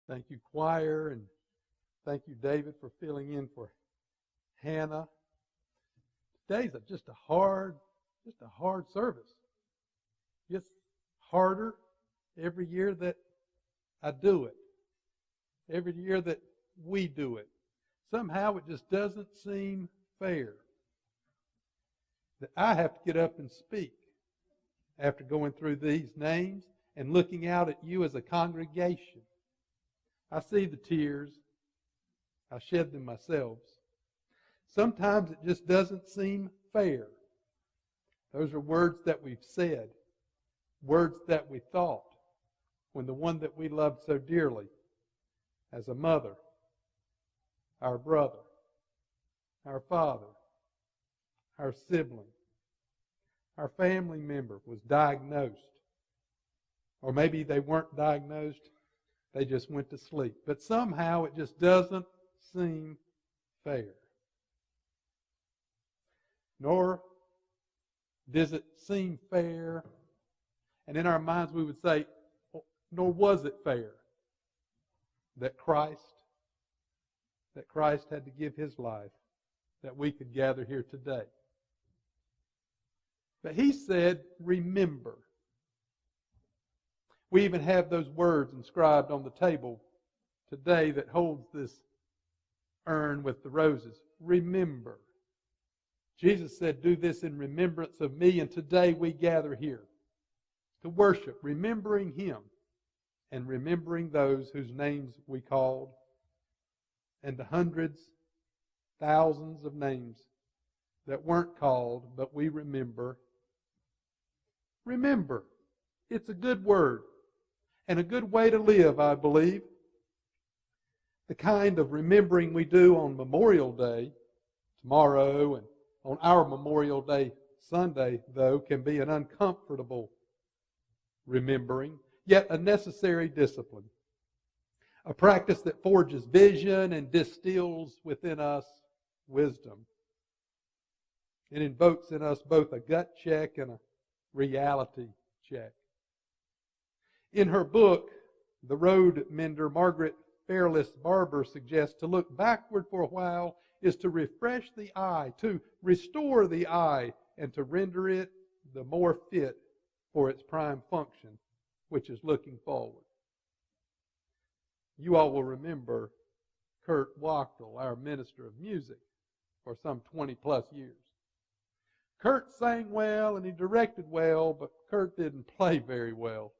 Thank you, choir, and thank you, David, for filling in for Hannah. Today's just a hard service. It gets harder every year that I do it. Every year that we do it. Somehow it just doesn't seem fair that I have to get up and speak after going through these names and looking out at you as a congregation. I see the tears. I shed them myself. Sometimes it just doesn't seem fair. Those are words that we've said, words that we thought, when the one that we loved so dearly as a mother, our brother, our father, our sibling, our family member was diagnosed. Or maybe they weren't diagnosed, they just went to sleep. But somehow it just doesn't seem fair. Nor does it seem fair, and in our minds we would say, nor was it fair that Christ had to give His life that we could gather here today. But He said, remember. We even have those words inscribed on the table today that holds this urn with the roses. Remember. Jesus said, do this in remembrance of me, and today we gather here to worship, remembering Him and remembering those whose names we called, and the hundreds, thousands of names that weren't called, but we remember. Remember. It's a good word and a good way to live, I believe. The kind of remembering we do on Memorial Day, tomorrow, and on our Memorial Day Sunday, though, can be an uncomfortable remembering, yet a necessary discipline. A practice that forges vision and distills within us wisdom. It invokes in us both a gut check and a reality check. In her book, The Road Mender, Margaret Fairless Barber suggests to look backward for a while is to refresh the eye, to restore the eye, and to render it the more fit for its prime function, which is looking forward. You all will remember Kurt Wachtel, our minister of music, for some 20 plus years. Kurt sang well and he directed well, but Kurt didn't play very well.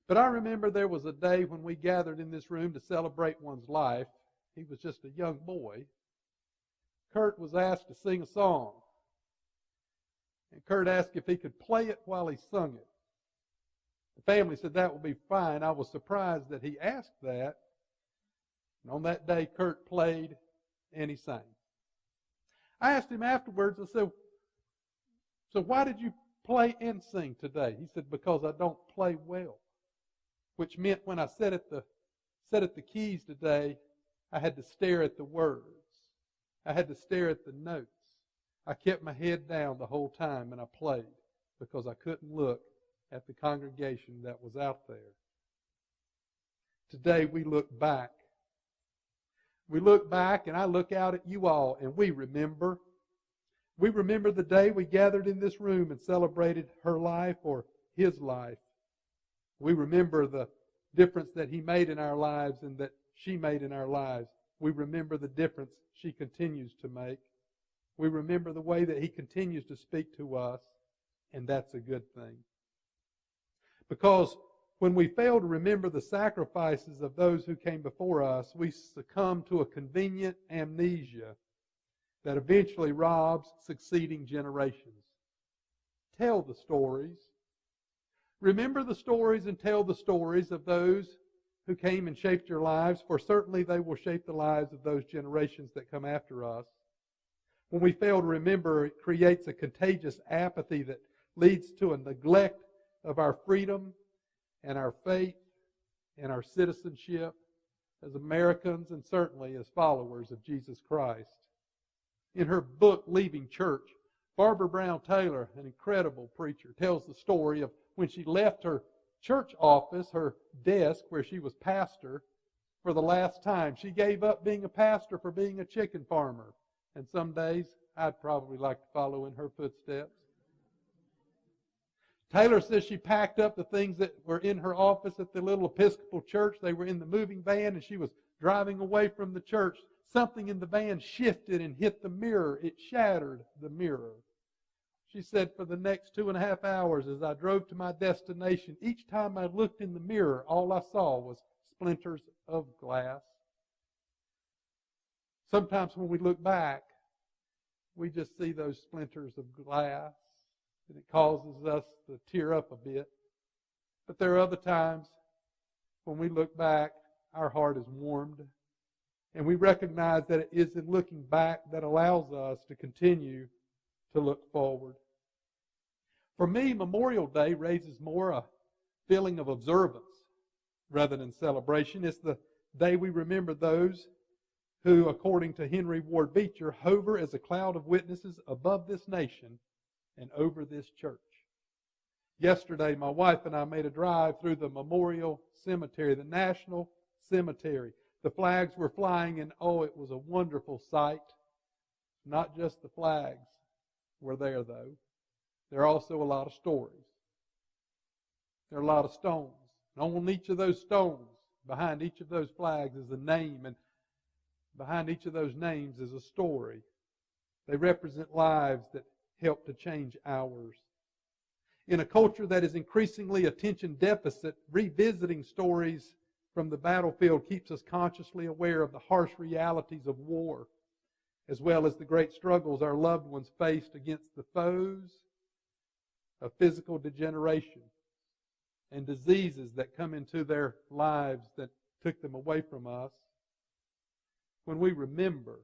But I remember there was a day when we gathered in this room to celebrate one's life. He was just a young boy. Kurt was asked to sing a song. And Kurt asked if he could play it while he sung it. The family said that would be fine. I was surprised that he asked that. And on that day, Kurt played and he sang. I asked him afterwards, I said, so why did you play and sing today? He said, because I don't play well. Which meant when I sat at the keys today, I had to stare at the words. I had to stare at the notes. I kept my head down the whole time and I played because I couldn't look at the congregation that was out there. Today we look back. We look back and I look out at you all and we remember. We remember the day we gathered in this room and celebrated her life or his life. We remember the difference that he made in our lives and that she made in our lives. We remember the difference she continues to make. We remember the way that he continues to speak to us, and that's a good thing. Because when we fail to remember the sacrifices of those who came before us, we succumb to a convenient amnesia that eventually robs succeeding generations. Tell the stories. Remember the stories and tell the stories of those who came and shaped your lives, for certainly they will shape the lives of those generations that come after us. When we fail to remember, it creates a contagious apathy that leads to a neglect of our freedom and our faith and our citizenship as Americans and certainly as followers of Jesus Christ. In her book, Leaving Church, Barbara Brown Taylor, an incredible preacher, tells the story of when she left her church office, her desk where she was pastor, for the last time. She gave up being a pastor for being a chicken farmer. And some days I'd probably like to follow in her footsteps. Taylor says she packed up the things that were in her office at the little Episcopal church. They were in the moving van and she was driving away from the church. Something in the van shifted and hit the mirror. It shattered the mirror. She said, for the next 2.5 hours as I drove to my destination, each time I looked in the mirror, all I saw was splinters of glass. Sometimes when we look back, we just see those splinters of glass, and it causes us to tear up a bit. But there are other times when we look back, our heart is warmed, and we recognize that it is in looking back that allows us to continue to look forward. For me, Memorial Day raises more a feeling of observance rather than celebration. It's the day we remember those who, according to Henry Ward Beecher, hover as a cloud of witnesses above this nation and over this church. Yesterday, my wife and I made a drive through the Memorial Cemetery, the National Cemetery. The flags were flying, and oh, it was a wonderful sight. Not just the flags were there, though. There are also a lot of stories. There are a lot of stones. And on each of those stones, behind each of those flags is a name, and behind each of those names is a story. They represent lives that help to change ours. In a culture that is increasingly attention deficit, revisiting stories from the battlefield keeps us consciously aware of the harsh realities of war, as well as the great struggles our loved ones faced against the foes of physical degeneration and diseases that come into their lives that took them away from us. When we remember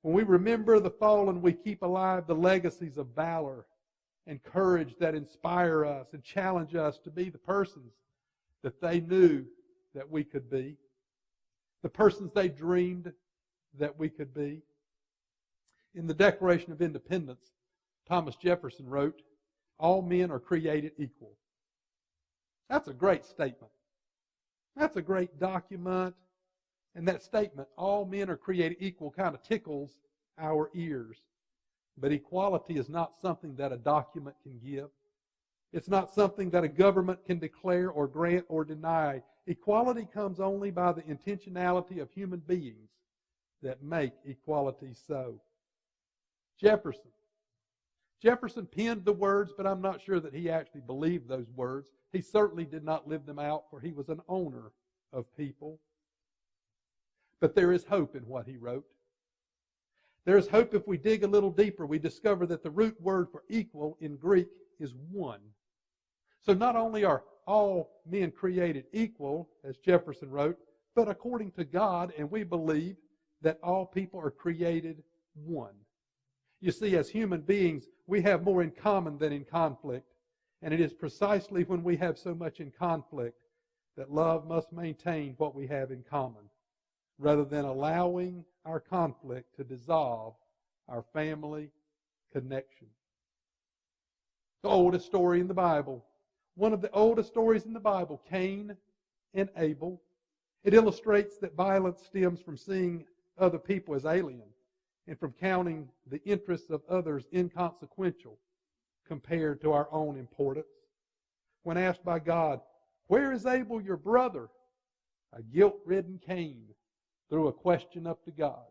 the fallen, we keep alive the legacies of valor and courage that inspire us and challenge us to be the persons that they knew that we could be, the persons they dreamed that we could be. In the Declaration of Independence, Thomas Jefferson wrote, "All men are created equal." That's a great statement. That's a great document. And that statement, all men are created equal, kind of tickles our ears. But equality is not something that a document can give. It's not something that a government can declare or grant or deny. Equality comes only by the intentionality of human beings that make equality so. Jefferson penned the words, but I'm not sure that he actually believed those words. He certainly did not live them out, for he was an owner of people. But there is hope in what he wrote. There is hope if we dig a little deeper. We discover that the root word for equal in Greek is one. So not only are all men created equal, as Jefferson wrote, but according to God, and we believe that all people are created one. You see, as human beings, we have more in common than in conflict. And it is precisely when we have so much in conflict that love must maintain what we have in common, rather than allowing our conflict to dissolve our family connection. The oldest story in the Bible, one of the oldest stories in the Bible, Cain and Abel. It illustrates that violence stems from seeing other people as alien and from counting the interests of others inconsequential compared to our own importance. When asked by God, "Where is Abel, your brother?" a guilt-ridden Cain threw a question up to God.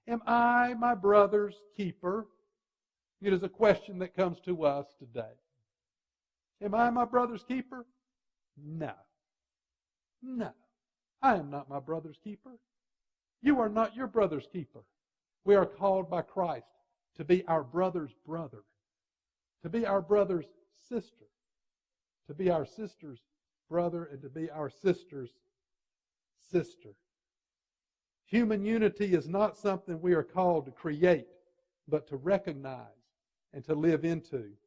Am I my brother's keeper? It is a question that comes to us today. Am I my brother's keeper? No. No. I am not my brother's keeper. You are not your brother's keeper. We are called by Christ to be our brother's brother, to be our brother's sister, to be our sister's brother, and to be our sister's sister. Human unity is not something we are called to create, but to recognize and to live into.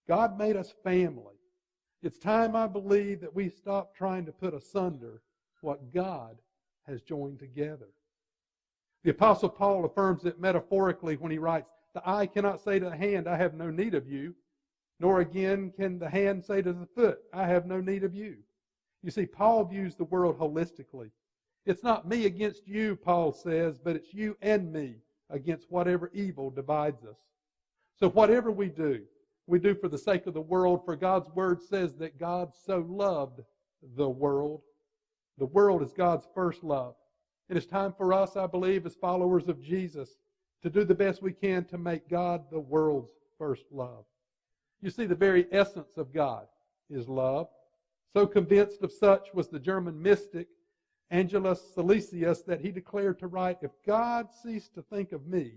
God made us family. It's time, I believe, that we stop trying to put asunder what God has joined together. The Apostle Paul affirms it metaphorically when he writes, "The eye cannot say to the hand, I have no need of you, Nor again can the hand say to the foot, I have no need of you. You see, Paul views the world holistically. It's not me against you, Paul says, but it's you and me against whatever evil divides us. So whatever we do for the sake of the world, for God's word says that God so loved the world. The world is God's first love. And it's time for us, I believe, as followers of Jesus, to do the best we can to make God the world's first love. You see, the very essence of God is love. So convinced of such was the German mystic Angelus Silesius that he declared to write, if God ceased to think of me,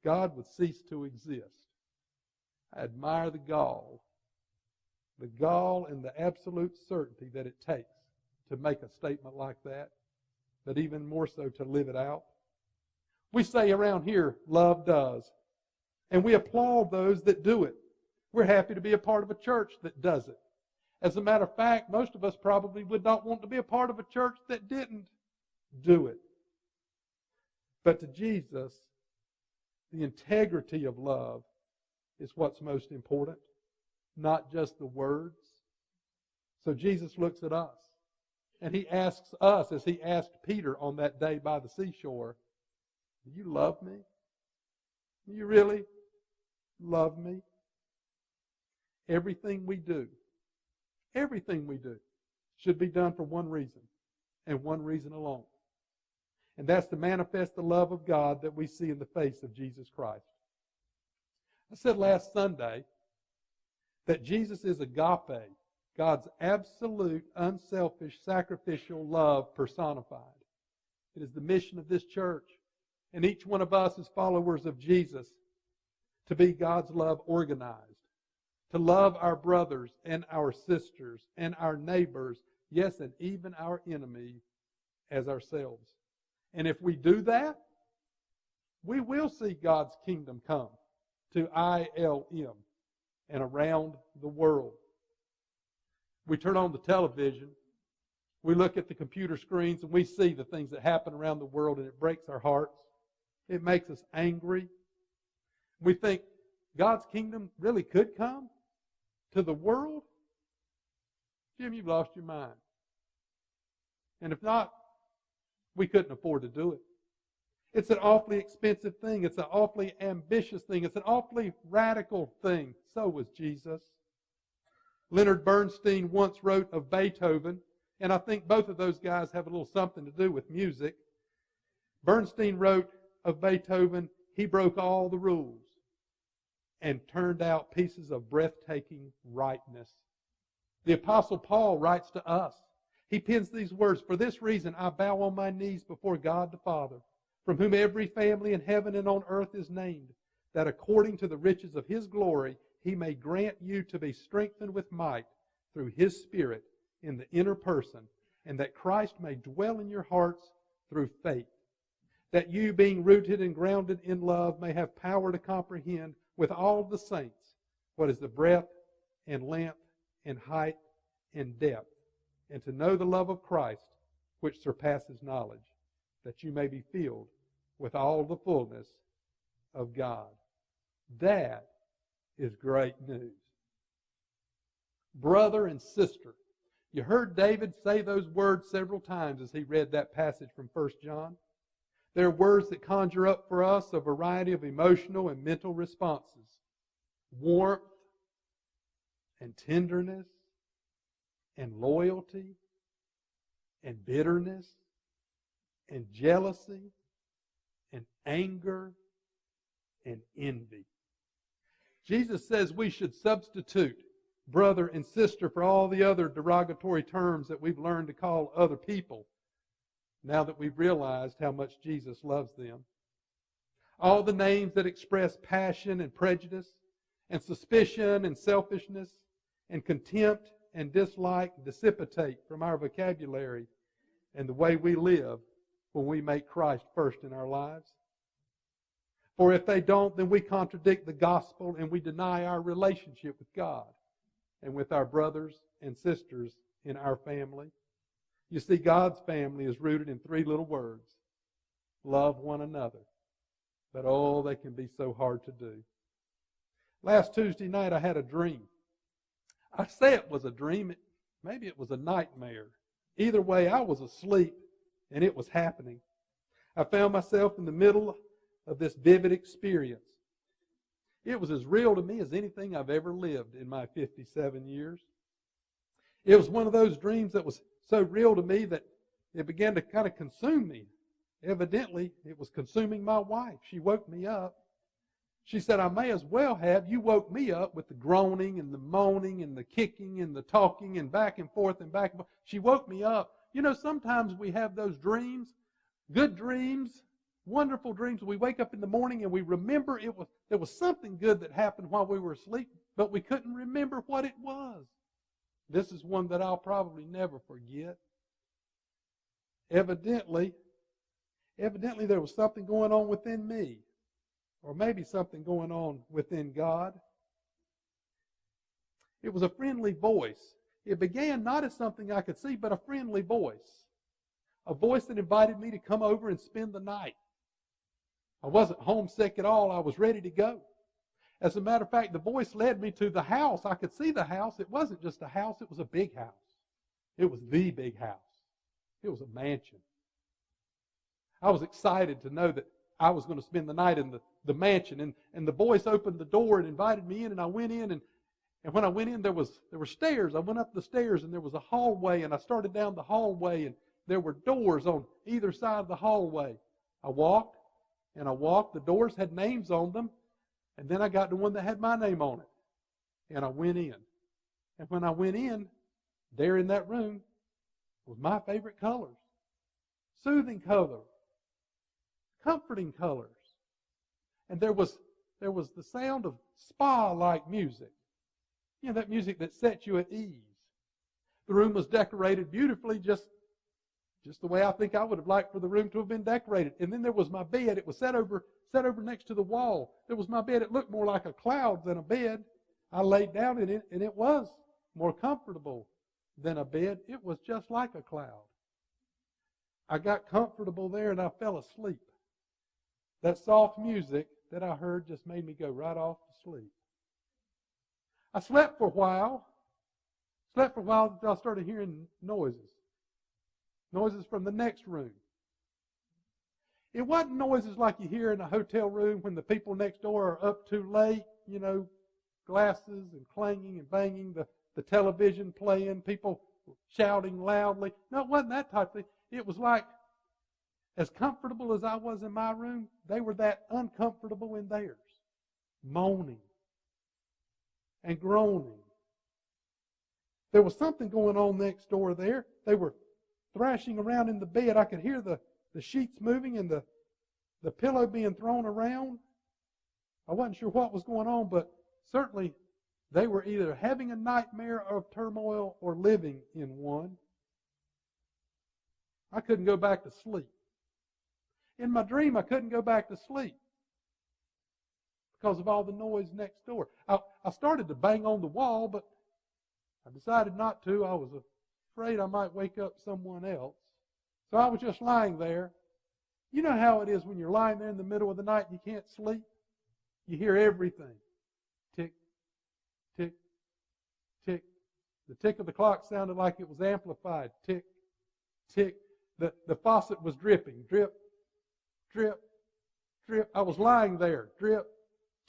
God would cease to exist. I admire the gall and the absolute certainty that it takes to make a statement like that, but even more so to live it out. We say around here, love does, and we applaud those that do it. We're happy to be a part of a church that does it. As a matter of fact, most of us probably would not want to be a part of a church that didn't do it. But to Jesus, the integrity of love is what's most important, not just the words. So Jesus looks at us, and he asks us, as he asked Peter on that day by the seashore, do you love me? Do you really love me? Everything we do should be done for one reason, and one reason alone. And that's to manifest the love of God that we see in the face of Jesus Christ. I said last Sunday that Jesus is agape, God's absolute, unselfish, sacrificial love personified. It is the mission of this church, and each one of us as followers of Jesus, to be God's love organized. To love our brothers and our sisters and our neighbors, yes, and even our enemy as ourselves. And if we do that, we will see God's kingdom come to ILM and around the world. We turn on the television, we look at the computer screens, and we see the things that happen around the world, and it breaks our hearts. It makes us angry. We think God's kingdom really could come to the world? Jim, you've lost your mind. And if not, we couldn't afford to do it. It's an awfully expensive thing. It's an awfully ambitious thing. It's an awfully radical thing. So was Jesus. Leonard Bernstein once wrote of Beethoven, and I think both of those guys have a little something to do with music. Bernstein wrote of Beethoven, he broke all the rules and turned out pieces of breathtaking rightness. The Apostle Paul writes to us. He pens these words, for this reason I bow on my knees before God the Father, from whom every family in heaven and on earth is named, that according to the riches of His glory He may grant you to be strengthened with might through His Spirit in the inner person, and that Christ may dwell in your hearts through faith, that you, being rooted and grounded in love, may have power to comprehend with all the saints what is the breadth and length and height and depth, and to know the love of Christ, which surpasses knowledge, that you may be filled with all the fullness of God. That is great news. Brother and sister. You heard David say those words several times as he read that passage from 1 John. They're words that conjure up for us a variety of emotional and mental responses. Warmth and tenderness and loyalty and bitterness and jealousy and anger and envy. Jesus says we should substitute brother and sister for all the other derogatory terms that we've learned to call other people, now that we've realized how much Jesus loves them. All the names that express passion and prejudice and suspicion and selfishness and contempt and dislike dissipate from our vocabulary and the way we live when we make Christ first in our lives. For if they don't, then we contradict the gospel and we deny our relationship with God and with our brothers and sisters in our family. You see, God's family is rooted in three little words. Love one another. But oh, they can be so hard to do. Last Tuesday night I had a dream. I say it was a dream. Maybe it was a nightmare. Either way, I was asleep, and it was happening. I found myself in the middle of this vivid experience. It was as real to me as anything I've ever lived in my 57 years. It was one of those dreams that was so real to me that it began to kind of consume me. Evidently, it was consuming my wife. She woke me up. She said, I may as well have. You woke me up with the groaning and the moaning and the kicking and the talking and back and forth and back and forth. She woke me up. You know, sometimes we have those dreams, good dreams, wonderful dreams. We wake up in the morning and we remember there was something good that happened while we were asleep, but we couldn't remember what it was. This is one that I'll probably never forget. Evidently there was something going on within me, or maybe something going on within God. It was a friendly voice. It began not as something I could see, but a friendly voice. A voice that invited me to come over and spend the night. I wasn't homesick at all. I was ready to go. As a matter of fact, the voice led me to the house. I could see the house. It wasn't just a house. It was a big house. It was the big house. It was a mansion. I was excited to know that I was going to spend the night in the mansion. And the voice opened the door and invited me in, and I went in. And when I went in, there were stairs. I went up the stairs, and there was a hallway, and I started down the hallway, and there were doors on either side of the hallway. I walked, and I walked. The doors had names on them. And then I got to one that had my name on it. And I went in. And when I went in, there in that room was my favorite colors. Soothing colors. Comforting colors. And there was the sound of spa-like music. You know, that music that sets you at ease. The room was decorated beautifully, just the way I think I would have liked for the room to have been decorated. And then there was my bed. It was set over next to the wall. There was my bed. It looked more like a cloud than a bed. I laid down in it, and it was more comfortable than a bed. It was just like a cloud. I got comfortable there, and I fell asleep. That soft music that I heard just made me go right off to sleep. I slept for a while. Until I started hearing noises. Noises from the next room. It wasn't noises like you hear in a hotel room when the people next door are up too late, you know, glasses and clanging and banging, the television playing, people shouting loudly. No, it wasn't that type of thing. It was like, as comfortable as I was in my room, they were that uncomfortable in theirs. Moaning and groaning. There was something going on next door there. They were thrashing around in the bed. I could hear the sheets moving and the pillow being thrown around. I wasn't sure what was going on, but certainly they were either having a nightmare of turmoil or living in one. I couldn't go back to sleep. In my dream, I couldn't go back to sleep because of all the noise next door. I started to bang on the wall, but I decided not to. I was afraid I might wake up someone else. So I was just lying there. You know how it is when you're lying there in the middle of the night and you can't sleep? You hear everything. Tick, tick, tick. The tick of the clock sounded like it was amplified. Tick, tick. The faucet was dripping. Drip, drip, drip. I was lying there. Drip,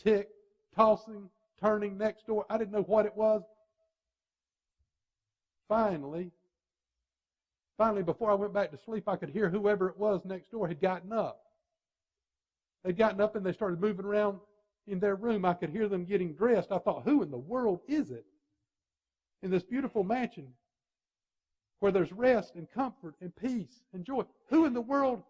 tick, tossing, turning next door. I didn't know what it was. Finally, before I went back to sleep, I could hear whoever it was next door had gotten up. They'd gotten up and they started moving around in their room. I could hear them getting dressed. I thought, who in the world is it in this beautiful mansion where there's rest and comfort and peace and joy? Who in the world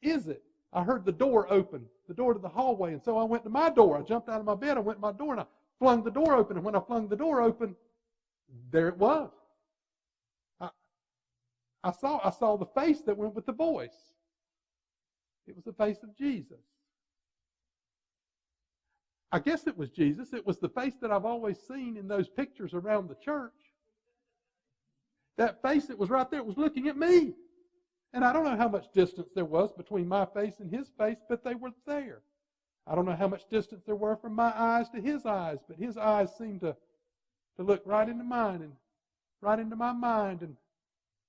is it? I heard the door open, the door to the hallway, and so I went to my door. I jumped out of my bed, I went to my door, and I flung the door open. And when I flung the door open, there it was. I saw the face that went with the voice. It was the face of Jesus. I guess it was Jesus. It was the face that I've always seen in those pictures around the church. That face that was right there was looking at me. And I don't know how much distance there was between my face and his face, but they were there. I don't know how much distance there were from my eyes to his eyes, but his eyes seemed to to look right into mine and right into my mind and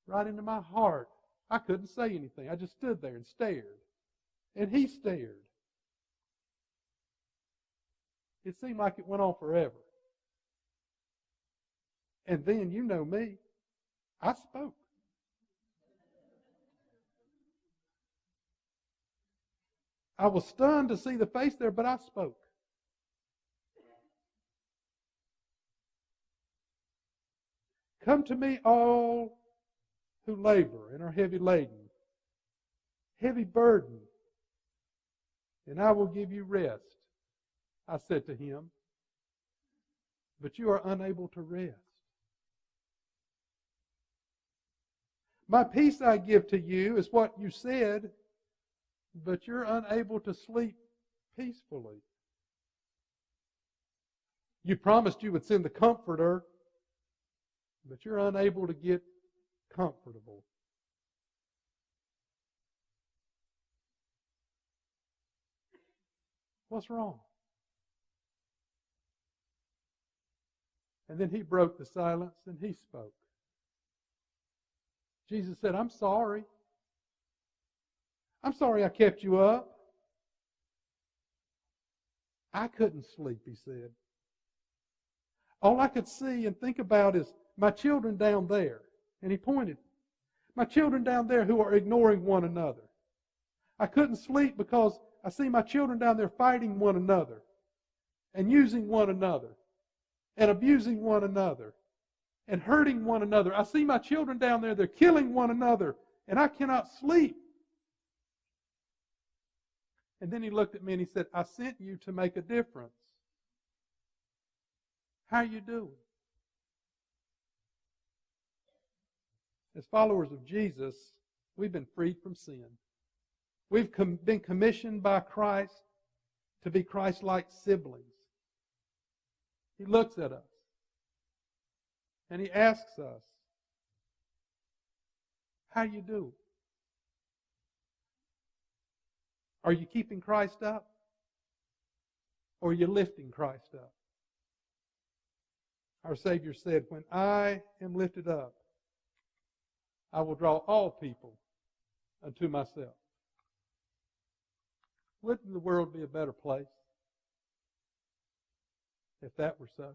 right into my heart. I couldn't say anything. I just stood there and stared. And he stared. It seemed like it went on forever. And then, you know me, I spoke. I was stunned to see the face there, but I spoke. Come to me, all who labor and are heavy laden, heavy burden, and I will give you rest, I said to him. But you are unable to rest. My peace I give to you is what you said, but you're unable to sleep peacefully. You promised you would send the Comforter, but you're unable to get comfortable. What's wrong? And then he broke the silence and he spoke. Jesus said, I'm sorry. I'm sorry I kept you up. I couldn't sleep, he said. All I could see and think about is my children down there. And he pointed. My children down there who are ignoring one another. I couldn't sleep because I see my children down there fighting one another and using one another and abusing one another and hurting one another. I see my children down there, they're killing one another, and I cannot sleep. And then he looked at me and he said, I sent you to make a difference. How are you doing? As followers of Jesus, we've been freed from sin. We've been commissioned by Christ to be Christ-like siblings. He looks at us and he asks us, how you do? Are you keeping Christ up? Or are you lifting Christ up? Our Savior said, when I am lifted up, I will draw all people unto myself. Wouldn't the world be a better place if that were so?